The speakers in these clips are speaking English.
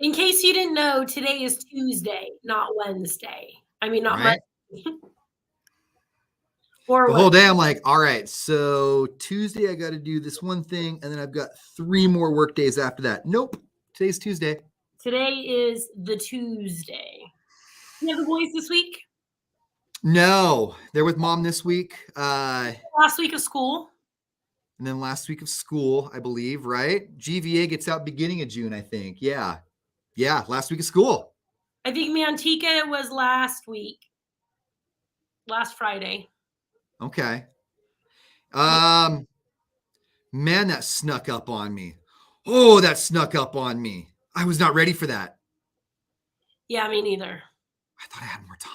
In case you didn't know, today is Tuesday, not Wednesday. I mean, not Right? Monday. Or The what? whole day I'm like, all right, so Tuesday I got to do this one thing, and then I've got 3 more work days after that. Nope, today's Tuesday. Today is the Tuesday. You have the boys this week? No, they're with mom this week. Last week of school? And then last week of school, I believe, right? GVA gets out beginning of June, I think. Yeah. Yeah, last week of school. I think Manteca was last week. Last Friday. Okay. Man, that snuck up on me. Oh, that snuck up on me. I was not ready for that. Yeah, me neither. I thought I had more time.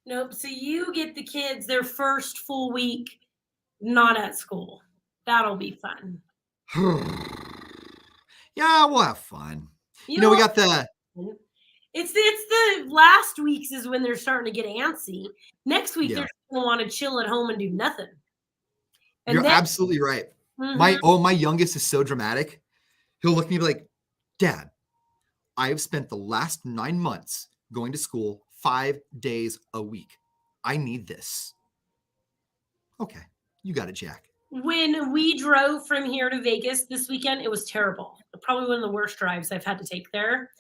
Nope. So you get the kids their first full week not at school. That'll be fun. Yeah, we'll have fun. You We know, got the it's the last weeks is when they're starting to get antsy. Next week yeah. they're gonna want to chill at home and do nothing. And You're then absolutely right. mhm. My youngest is so dramatic. He'll look at me like, Dad, I have spent the last 9 months going to school 5 days a week. I need this. Okay, you got it, Jack. When we drove from here to Vegas this weekend, it was terrible. Probably one of the worst drives I've had to take there.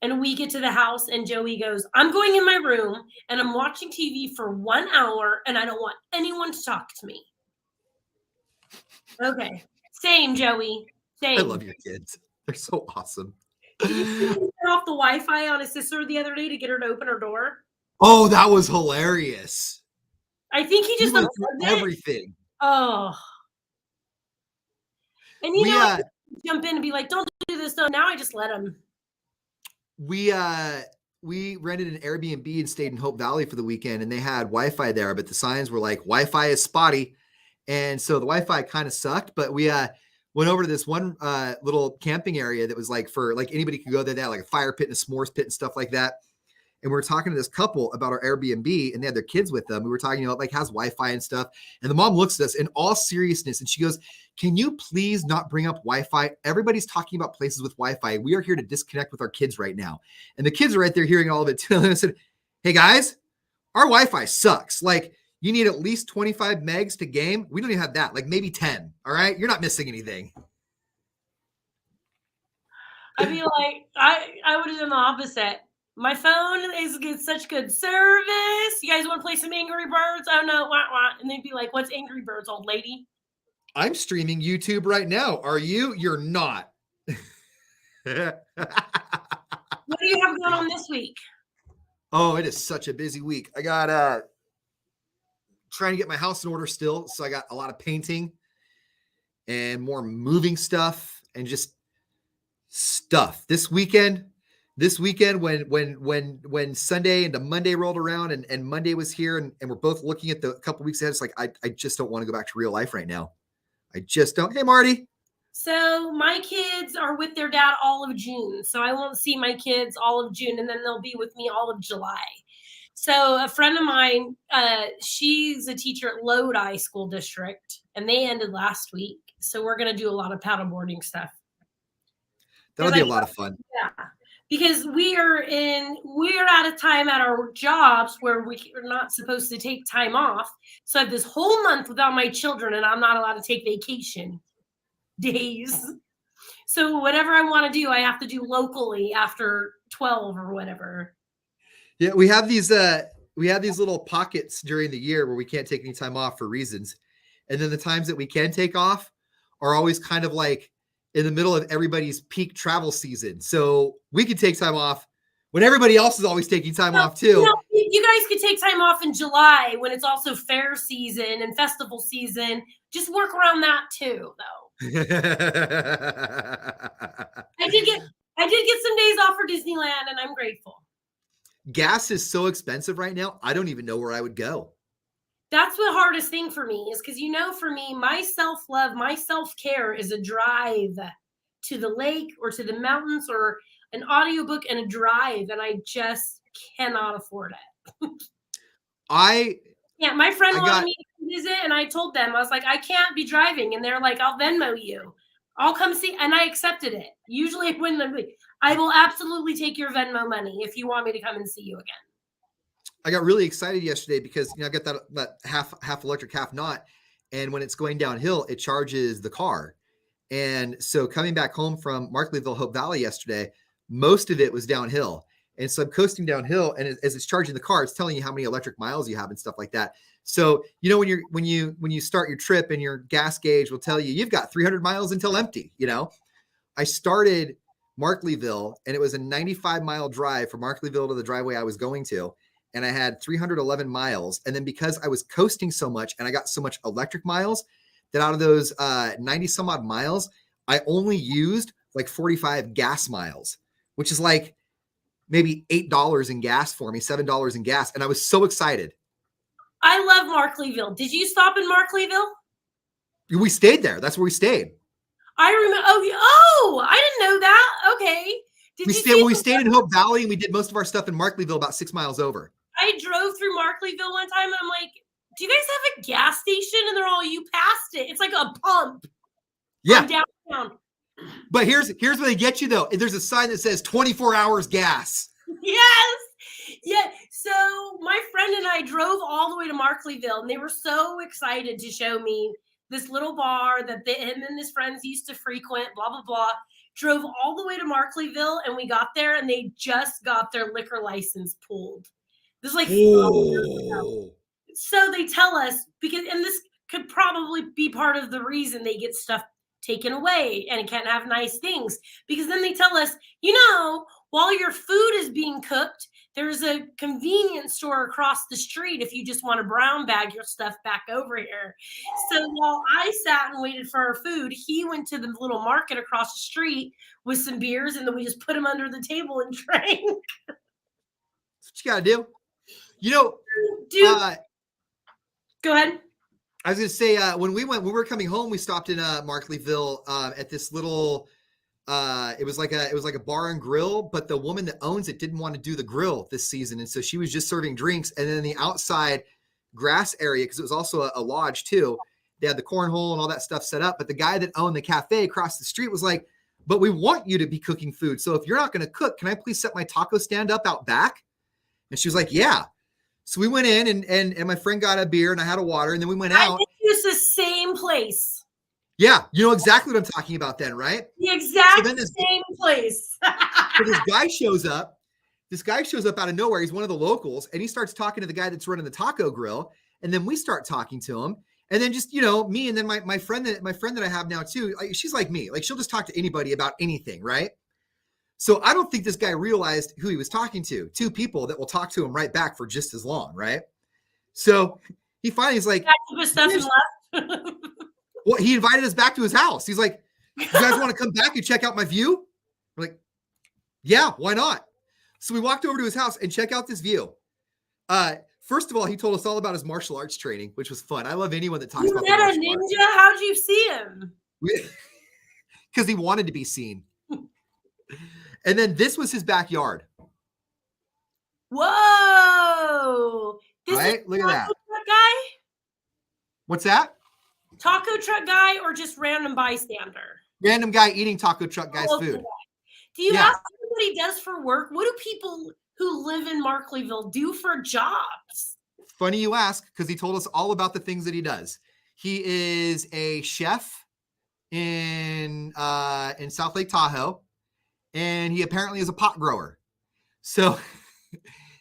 And we get to the house, and Joey goes, I'm going in my room and I'm watching TV for 1 hour, and I don't want anyone to talk to me. Okay. Same, Joey. Same. I love your kids. They're so awesome. Did you see him turn off the Wi-Fi on his sister the other day to get her to open her door? Oh, that was hilarious. I think he He just went through unplugged it. everything. Oh. And We I jump in and be like, don't do this. So now I just let him. we rented an Airbnb and stayed in Hope Valley for the weekend, and they had Wi-Fi there, but the signs were like Wi-Fi is spotty, and so the Wi-Fi kind of sucked. But we went over to this one little camping area that was like for like anybody could go there. They had like a fire pit and a s'mores pit and stuff like that. And we were talking to this couple about our Airbnb, and they had their kids with them. We were talking about like how's Wi-Fi and stuff. And the mom looks at us in all seriousness, and she goes, "Can you please not bring up Wi-Fi? Everybody's talking about places with Wi-Fi. We are here to disconnect with our kids right now." And the kids are right there hearing all of it too. And I said, "Hey guys, our Wi-Fi sucks. Like you need at least 25 megs to game. We don't even have that. Like maybe 10. All right, you're not missing anything." I'd be like, I would have done the opposite. My phone gets such good service. You guys want to play some Angry Birds? Oh no, wah, wah. And they'd be like, what's Angry Birds, old lady? I'm streaming YouTube right now. Are you? You're not. What do you have going on this week? Oh, it is such a busy week. I got trying to get my house in order still. So I got a lot of painting and more moving stuff and just stuff. This weekend, when Sunday into Monday rolled around and Monday was here and we're both looking at the couple weeks ahead, it's like I just don't want to go back to real life right now. I just don't. Hey, Marty. So my kids are with their dad all of June. So I won't see my kids all of June, and then they'll be with me all of July. So a friend of mine, she's a teacher at Lodi School District, and they ended last week. So we're going to do a lot of paddleboarding stuff. That'll be a lot of fun. Yeah, because we're at a time at our jobs where we're not supposed to take time off. So I have this whole month without my children, and I'm not allowed to take vacation days. So whatever I want to do, I have to do locally after 12 or whatever. Yeah, we have these little pockets during the year where we can't take any time off for reasons. And then the times that we can take off are always kind of like in the middle of everybody's peak travel season. So we could take time off when everybody else is always taking time off too. You guys could take time off in July when it's also fair season and festival season. Just work around that too, though. I did get some days off for Disneyland, and I'm grateful. Gas is so expensive right now. I don't even know where I would go. That's the hardest thing for me is because, for me, my self-love, my self-care is a drive to the lake or to the mountains or an audiobook and a drive, and I just cannot afford it. My friend wanted me to visit, and I told them, I was like, I can't be driving. And they're like, I'll Venmo you. I'll come see, and I accepted it. Usually when I will absolutely take your Venmo money if you want me to come and see you again. I got really excited yesterday because I've got that half electric, half not. And when it's going downhill, it charges the car. And so coming back home from Markleeville, Hope Valley yesterday, most of it was downhill. And so I'm coasting downhill, and as it's charging the car, it's telling you how many electric miles you have and stuff like that. So, when you start your trip and your gas gauge will tell you you've got 300 miles until empty, I started Markleeville, and it was a 95-mile drive from Markleeville to the driveway I was going to. And I had 311 miles. And then because I was coasting so much and I got so much electric miles, that out of those 90 some odd miles, I only used like 45 gas miles, which is like maybe $8 in gas for me, $7 in gas. And I was so excited. I love Markleeville. Did you stop in Markleeville? We stayed there. That's where we stayed. I remember. Oh, I didn't know that. Okay. We stayed in Hope Valley, and we did most of our stuff in Markleeville, about 6 miles over. I drove through Markleeville one time, and I'm like, do you guys have a gas station? And they're all, you passed it. It's like a pump. Yeah. Downtown. But here's where they get you, though. There's a sign that says 24 hours gas. Yes. Yeah. So my friend and I drove all the way to Markleeville, and they were so excited to show me this little bar that him and his friends used to frequent, blah, blah, blah. Drove all the way to Markleeville, and we got there, and they just got their liquor license pulled. This is like 4 years ago. So they tell us, and this could probably be part of the reason they get stuff taken away and can't have nice things, because then they tell us, while your food is being cooked, there's a convenience store across the street if you just want to brown bag your stuff back over here. So while I sat and waited for our food, he went to the little market across the street with some beers, and then we just put them under the table and drank. That's what you got to do. Dude, go ahead. I was going to say, when we were coming home, we stopped in Markleeville at this little, it was like a bar and grill, but the woman that owns it didn't want to do the grill this season. And so she was just serving drinks. And then the outside grass area, because it was also a lodge too, they had the cornhole and all that stuff set up. But the guy that owned the cafe across the street was like, but we want you to be cooking food. So if you're not going to cook, can I please set my taco stand up out back? And she was like, yeah. So we went in, and my friend got a beer, and I had a water, and then we went out. I think it's the same place. Yeah, you know exactly what I'm talking about then, right? The exact same place. So this guy shows up. This guy shows up out of nowhere. He's one of the locals, and he starts talking to the guy that's running the taco grill. And then we start talking to him. And then just, me, and then my friend that I have now too, she's like me. Like, she'll just talk to anybody about anything, right? So I don't think this guy realized who he was talking to. 2 people that will talk to him right back for just as long, right? So he finally is like, well, he invited us back to his house. He's like, you guys want to come back and check out my view? We're like, yeah, why not? So we walked over to his house and check out this view. First of all, he told us all about his martial arts training, which was fun. I love anyone that talks about that. You met a ninja? How'd you see him? Because he wanted to be seen. And then this was his backyard. Whoa! This right? Look at that. Truck guy? What's that? Taco truck guy or just random bystander? Random guy eating taco truck guy's food. Do you ask him what he does for work? What do people who live in Markleeville do for jobs? Funny you ask, because he told us all about the things that he does. He is a chef in South Lake Tahoe, and he apparently is a pot grower. So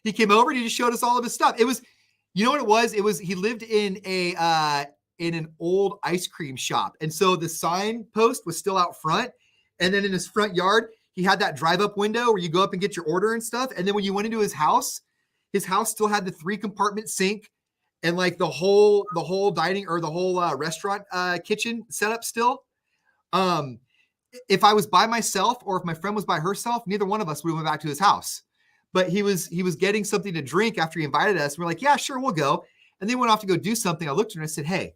he came over and he just showed us all of his stuff. It was, you know what it was? It was, he lived in an old ice cream shop. And so the sign post was still out front. And then in his front yard, he had that drive-up window where you go up and get your order and stuff. And then when you went into his house still had the 3-compartment sink and like the whole dining or the whole restaurant kitchen setup still. If I was by myself or if my friend was by herself, neither one of us would have went back to his house. But he was getting something to drink after he invited us. We're like, yeah, sure, we'll go. And then went off to go do something. I looked at her and I said, hey,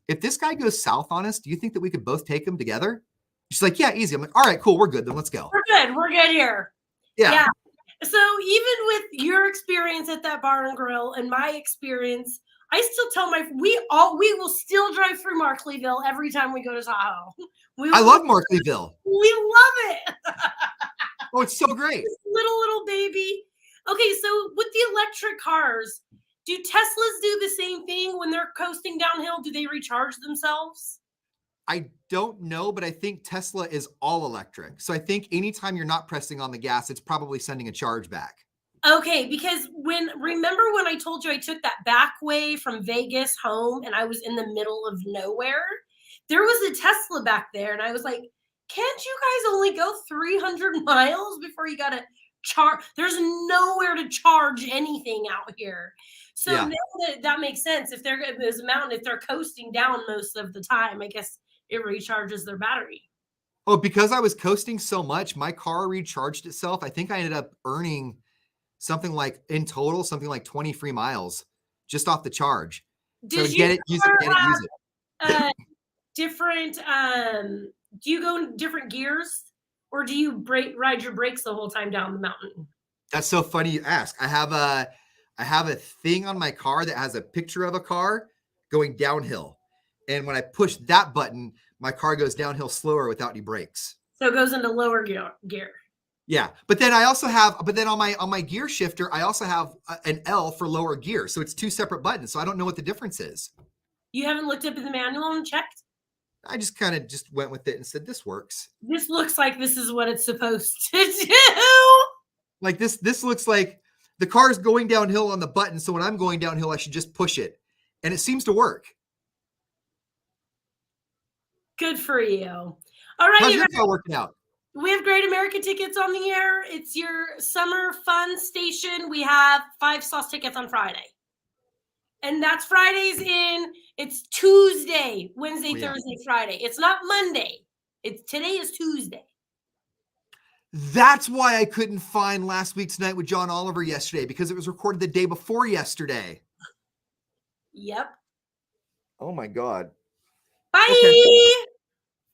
if this guy goes south on us, do you think that we could both take him together? She's like, yeah, easy. I'm like, all right, cool. We're good. Then let's go. We're good here. Yeah. So even with your experience at that bar and grill and my experience, I still tell we will still drive through Markleyville every time we go to Tahoe. I love Markleyville. We love it. Oh, it's so great. Little baby. Okay, so with the electric cars, do Teslas do the same thing when they're coasting downhill? Do they recharge themselves? I don't know, but I think Tesla is all electric. So I think anytime you're not pressing on the gas, it's probably sending a charge back. Okay, because remember when I told you I took that back way from Vegas home and I was in the middle of nowhere? There was a Tesla back there and I was like, can't you guys only go 300 miles before you got to charge? There's nowhere to charge anything out here. So Yeah. now that makes sense. If there's a mountain, if they're coasting down most of the time, I guess it recharges their battery. Oh, because I was coasting so much, my car recharged itself. I think I ended up earning something like in total, something like 20 free miles just off the charge. So Did get you it, use it, get it, use it. Different do you go in different gears or do you ride your brakes the whole time down the mountain? That's so funny you ask. I have a thing on my car that has a picture of a car going downhill. And when I push that button, my car goes downhill slower without any brakes. So it goes into lower gear. Yeah, but then on my gear shifter, I also have an L for lower gear. So it's two separate buttons. So I don't know what the difference is. You haven't looked up in the manual and checked? I just kind of just went with it and said, this works. This looks like this is what it's supposed to do. Like this looks like the car is going downhill on the button. So when I'm going downhill, I should just push it. And it seems to work. Good for you. All right. How's your car working out? We have Great America tickets on the air. It's your summer fun station. We have 5 sauce tickets on Friday. And that's Fridays in. It's Tuesday, Wednesday, Thursday, Friday. It's not Monday. Today is Tuesday. That's why I couldn't find Last Week's Night with John Oliver yesterday, because it was recorded the day before yesterday. Yep. Oh my God. Bye. Okay.